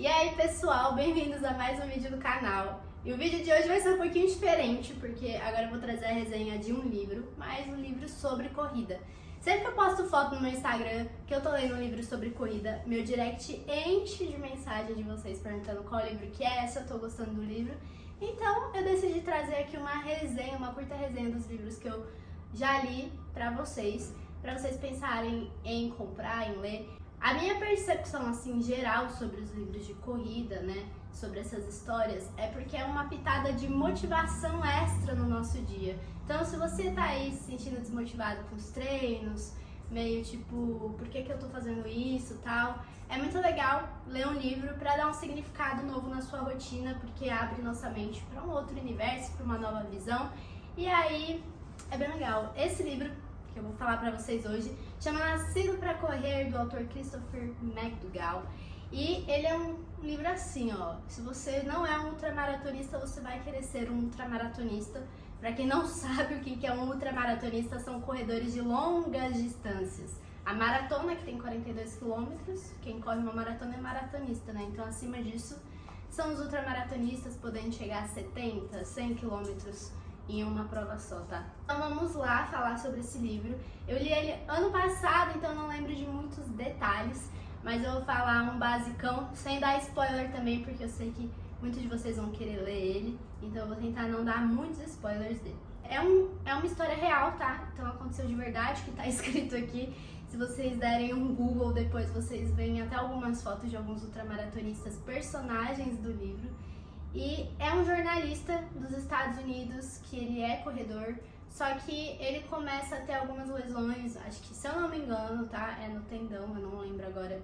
E aí pessoal, bem-vindos a mais um vídeo do canal. E o vídeo de hoje vai ser um pouquinho diferente, porque agora eu vou trazer a resenha de um livro, mas um livro sobre corrida. Sempre que eu posto foto no meu Instagram que eu tô lendo um livro sobre corrida, meu direct enche de mensagem de vocês perguntando qual livro que é, se eu tô gostando do livro. Então eu decidi trazer aqui uma resenha, uma curta resenha dos livros que eu já li pra vocês pensarem em comprar, em ler. A minha percepção, assim, geral sobre os livros de corrida, né, sobre essas histórias, é porque é uma pitada de motivação extra no nosso dia. Então, se você tá aí se sentindo desmotivado com os treinos, meio tipo, por que eu tô fazendo isso e tal, é muito legal ler um livro pra dar um significado novo na sua rotina, porque abre nossa mente pra um outro universo, pra uma nova visão, e aí é bem legal. Esse livro que eu vou falar pra vocês hoje chama Nascido pra Correr, do autor Christopher McDougall. E ele é um livro assim, ó, se você não é um ultramaratonista, você vai querer ser um ultramaratonista. Pra quem não sabe o que é um ultramaratonista, são corredores de longas distâncias. A maratona, que tem 42 quilômetros, quem corre uma maratona é maratonista, né? Então, acima disso, são os ultramaratonistas, podendo chegar a 70, 100 quilômetros em uma prova só, tá? Então vamos lá falar sobre esse livro. Eu li ele ano passado, então não lembro de muitos detalhes, mas eu vou falar um basicão, sem dar spoiler também, porque eu sei que muitos de vocês vão querer ler ele, então eu vou tentar não dar muitos spoilers dele. É uma história real, tá? Então aconteceu de verdade, que tá escrito aqui. Se vocês derem um Google depois, vocês veem até algumas fotos de alguns ultramaratonistas, personagens do livro. E é um jornalista dos Estados Unidos, que ele é corredor, só que ele começa a ter algumas lesões, acho que, se eu não me engano, tá? É no tendão, eu não lembro agora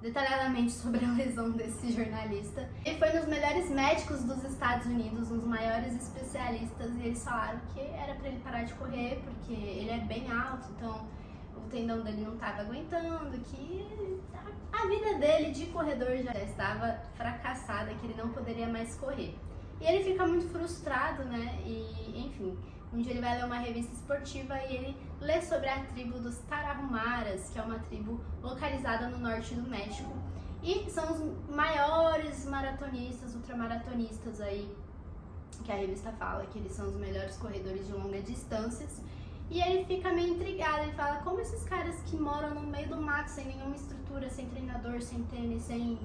detalhadamente sobre a lesão desse jornalista. Ele foi nos melhores médicos dos Estados Unidos, um dos maiores especialistas, e eles falaram que era pra ele parar de correr, porque ele é bem alto, então o tendão dele não estava aguentando, que a vida dele de corredor já estava fracassada, que ele não poderia mais correr. E ele fica muito frustrado, né? E, enfim, um dia ele vai ler uma revista esportiva e ele lê sobre a tribo dos Tarahumaras, que é uma tribo localizada no norte do México. E são os maiores maratonistas, ultramaratonistas aí, que a revista fala, que eles são os melhores corredores de longas distâncias. E ele fica meio intrigado, ele fala, como esses caras que moram no meio do mato, sem nenhuma estrutura, sem treinador, sem tênis, sem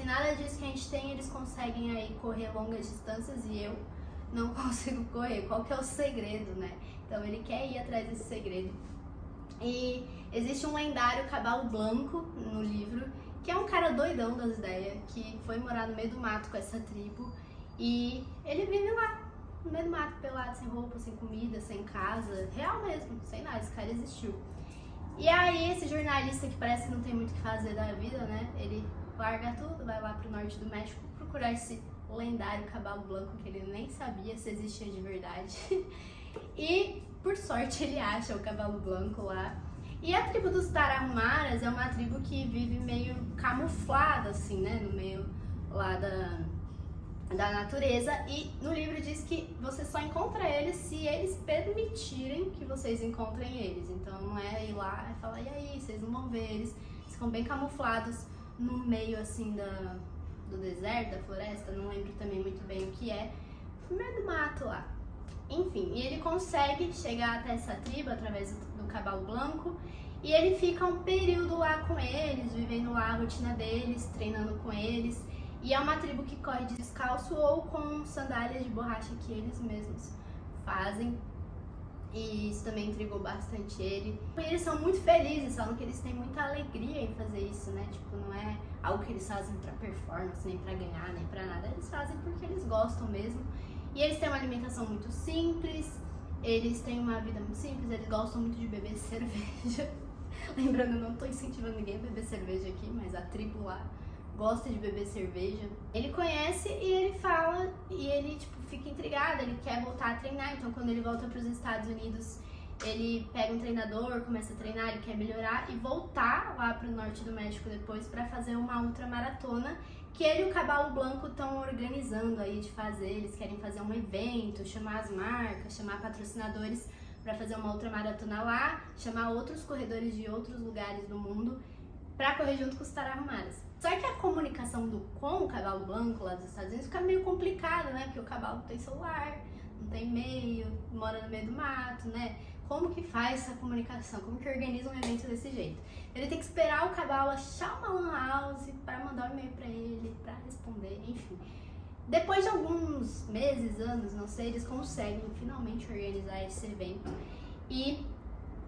nada disso que a gente tem, eles conseguem aí correr longas distâncias e eu não consigo correr. Qual que é o segredo, né? Então ele quer ir atrás desse segredo. E existe um lendário Cavalo Blanco no livro, que é um cara doidão das ideias, que foi morar no meio do mato com essa tribo e ele vive lá no meio do mato, pelado, sem roupa, sem comida, sem casa, real mesmo, sem nada, esse cara existiu. E aí esse jornalista que parece que não tem muito o que fazer da vida, né, ele larga tudo, vai lá pro norte do México procurar esse lendário Cavalo Blanco que ele nem sabia se existia de verdade. E, por sorte, ele acha o Cavalo Blanco lá. E a tribo dos Tarahumaras é uma tribo que vive meio camuflada, assim, né, no meio lá da natureza, e no livro diz que você só encontra eles se eles permitirem que vocês encontrem eles. Então não é ir lá e falar, e aí, vocês não vão ver eles, ficam bem camuflados no meio assim do deserto, da floresta, não lembro também muito bem o que é, no meio do mato lá. Enfim, e ele consegue chegar até essa tribo através do Cavalo Blanco, e ele fica um período lá com eles, vivendo lá a rotina deles, treinando com eles. E é uma tribo que corre descalço ou com sandálias de borracha que eles mesmos fazem. E isso também intrigou bastante ele. E eles são muito felizes, falam que eles têm muita alegria em fazer isso, né? Tipo, não é algo que eles fazem pra performance, nem pra ganhar, nem pra nada. Eles fazem porque eles gostam mesmo. E eles têm uma alimentação muito simples, eles têm uma vida muito simples, eles gostam muito de beber cerveja. Lembrando, eu não tô incentivando ninguém a beber cerveja aqui, mas a tribo lá gosta de beber cerveja. Ele conhece e ele fala, e ele tipo fica intrigado, ele quer voltar a treinar. Então quando ele volta para os Estados Unidos, ele pega um treinador, começa a treinar, ele quer melhorar e voltar lá para o norte do México depois para fazer uma ultramaratona que ele e o Cavalo Blanco estão organizando aí de fazer. Eles querem fazer um evento, chamar as marcas, chamar patrocinadores para fazer uma ultramaratona lá, chamar outros corredores de outros lugares do mundo pra correr junto com os Tarahumaras. Só que a comunicação com o cavalo branco lá dos Estados Unidos fica meio complicada, né? Porque o cavalo não tem celular, não tem e-mail, mora no meio do mato, né? Como que faz essa comunicação? Como que organiza um evento desse jeito? Ele tem que esperar o cavalo achar uma lan house para mandar um e-mail para ele, para responder, enfim. Depois de alguns meses, anos, não sei, eles conseguem finalmente organizar esse evento. E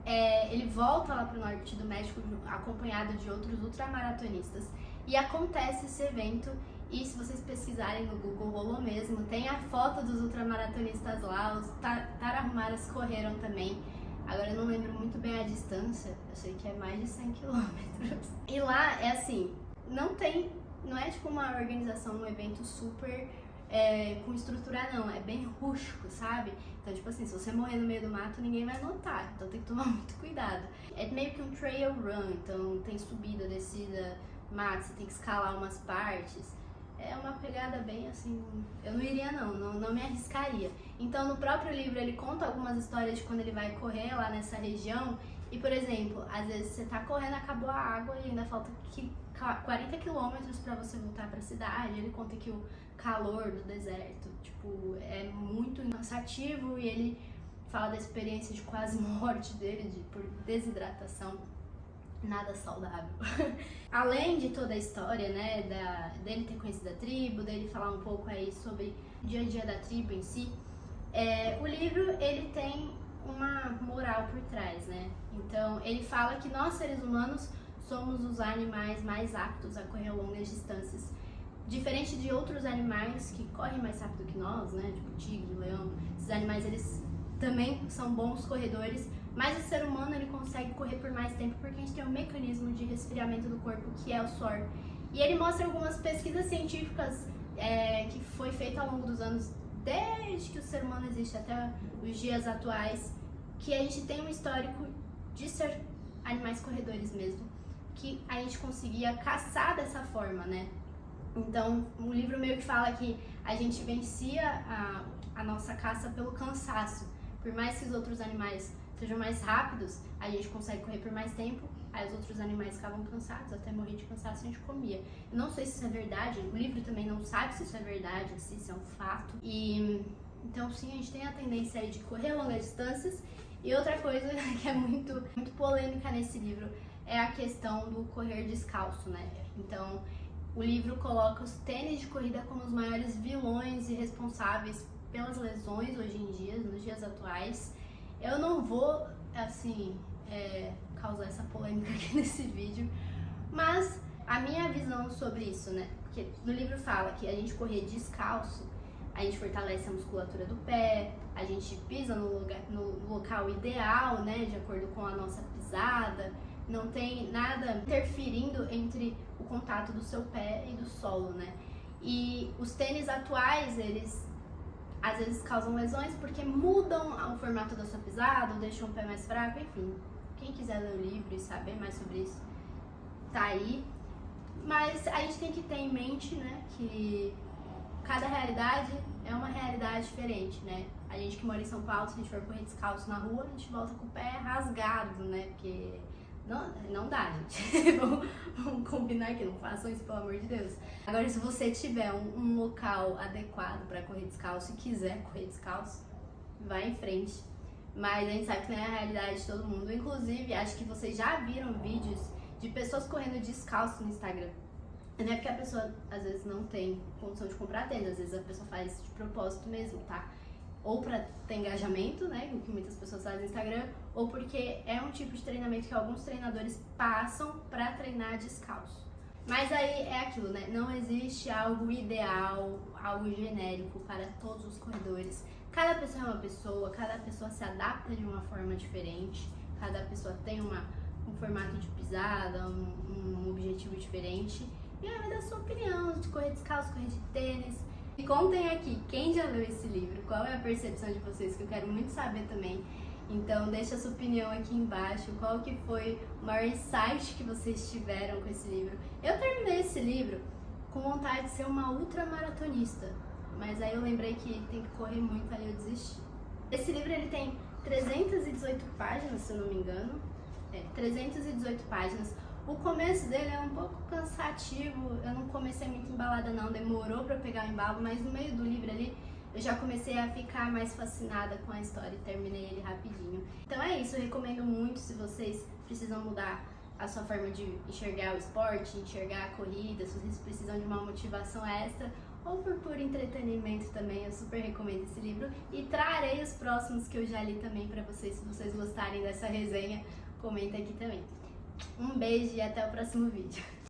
ele volta lá para o norte do México acompanhado de outros ultramaratonistas. E acontece esse evento. E se vocês pesquisarem no Google, rolou mesmo, tem a foto dos ultramaratonistas lá, os Tarahumaras correram também. Agora eu não lembro muito bem a distância, eu sei que é mais de 100 quilômetros. E lá é assim, não é tipo uma organização, um evento super com estrutura não, é bem rústico, sabe? Então tipo assim, se você morrer no meio do mato, ninguém vai notar, então tem que tomar muito cuidado. É meio que um trail run, então tem subida, descida, mato, você tem que escalar umas partes. É uma pegada bem assim, eu não iria não me arriscaria. Então no próprio livro ele conta algumas histórias de quando ele vai correr lá nessa região. E por exemplo, às vezes você tá correndo, acabou a água e ainda falta 40 quilômetros pra você voltar pra cidade. Ele conta que o calor do deserto, tipo, é muito cansativo e ele fala da experiência de quase morte dele por desidratação. Nada saudável. Além de toda a história, né, dele ter conhecido a tribo, dele falar um pouco aí sobre o dia a dia da tribo em si, o livro ele tem uma moral por trás, né? Então ele fala que nós seres humanos somos os animais mais aptos a correr longas distâncias, diferente de outros animais que correm mais rápido que nós, né? Tipo tigre, leão. Esses animais eles também são bons corredores. Mas o ser humano ele consegue correr por mais tempo porque a gente tem um mecanismo de resfriamento do corpo que é o suor. E ele mostra algumas pesquisas científicas que foi feita ao longo dos anos, desde que o ser humano existe até os dias atuais, que a gente tem um histórico de ser animais corredores mesmo, que a gente conseguia caçar dessa forma, né? Então o livro meio que fala que a gente vencia a nossa caça pelo cansaço. Por mais que os outros animais sejam mais rápidos, a gente consegue correr por mais tempo, aí os outros animais ficavam cansados, até morrer de cansaço a gente comia. Eu não sei se isso é verdade, o livro também não sabe se isso é verdade, se isso é um fato. E então sim, a gente tem a tendência aí de correr longas distâncias. E outra coisa que é muito, muito polêmica nesse livro é a questão do correr descalço, né? Então o livro coloca os tênis de corrida como os maiores vilões e responsáveis pelas lesões hoje em dia, nos dias atuais. Eu não vou, assim, causar essa polêmica aqui nesse vídeo, mas a minha visão sobre isso, né? Porque no livro fala que a gente correr descalço, a gente fortalece a musculatura do pé, a gente pisa no local ideal, né? De acordo com a nossa pisada, não tem nada interferindo entre o contato do seu pé e do solo, né? E os tênis atuais, eles às vezes causam lesões porque mudam o formato da sua pisada ou deixam o pé mais fraco, enfim. Quem quiser ler o livro e saber mais sobre isso, tá aí. Mas a gente tem que ter em mente, né, que cada realidade é uma realidade diferente, né? A gente que mora em São Paulo, se a gente for correr descalço na rua, a gente volta com o pé rasgado, né? Porque não dá, gente. Vamos combinar aqui, não façam isso, pelo amor de Deus. Agora, se você tiver um local adequado para correr descalço e quiser correr descalço, vai em frente. Mas a gente sabe que não é a realidade de todo mundo. Inclusive, acho que vocês já viram vídeos de pessoas correndo descalço no Instagram. Não é porque a pessoa, às vezes, não tem condição de comprar tênis. Às vezes a pessoa faz de propósito mesmo, tá? Ou pra ter engajamento, né, o que muitas pessoas fazem no Instagram, ou porque é um tipo de treinamento que alguns treinadores passam pra treinar descalço. Mas aí é aquilo, né, não existe algo ideal, algo genérico para todos os corredores. Cada pessoa é uma pessoa, cada pessoa se adapta de uma forma diferente, cada pessoa tem um formato de pisada, um objetivo diferente. E aí vai dar sua opinião de correr descalço, correr de tênis. E contem aqui, quem já leu esse livro? Qual é a percepção de vocês? Que eu quero muito saber também. Então deixa a sua opinião aqui embaixo. Qual que foi o maior insight que vocês tiveram com esse livro? Eu terminei esse livro com vontade de ser uma ultramaratonista. Mas aí eu lembrei que tem que correr muito, aí eu desisti. Esse livro ele tem 318 páginas, se eu não me engano. 318 páginas. O começo dele é um pouco cansativo, eu não comecei muito embalada não, demorou pra eu pegar o embalo, mas no meio do livro ali eu já comecei a ficar mais fascinada com a história e terminei ele rapidinho. Então é isso, eu recomendo muito se vocês precisam mudar a sua forma de enxergar o esporte, enxergar a corrida, se vocês precisam de uma motivação extra ou por puro entretenimento também, eu super recomendo esse livro e trarei os próximos que eu já li também pra vocês, se vocês gostarem dessa resenha, comenta aqui também. Um beijo e até o próximo vídeo.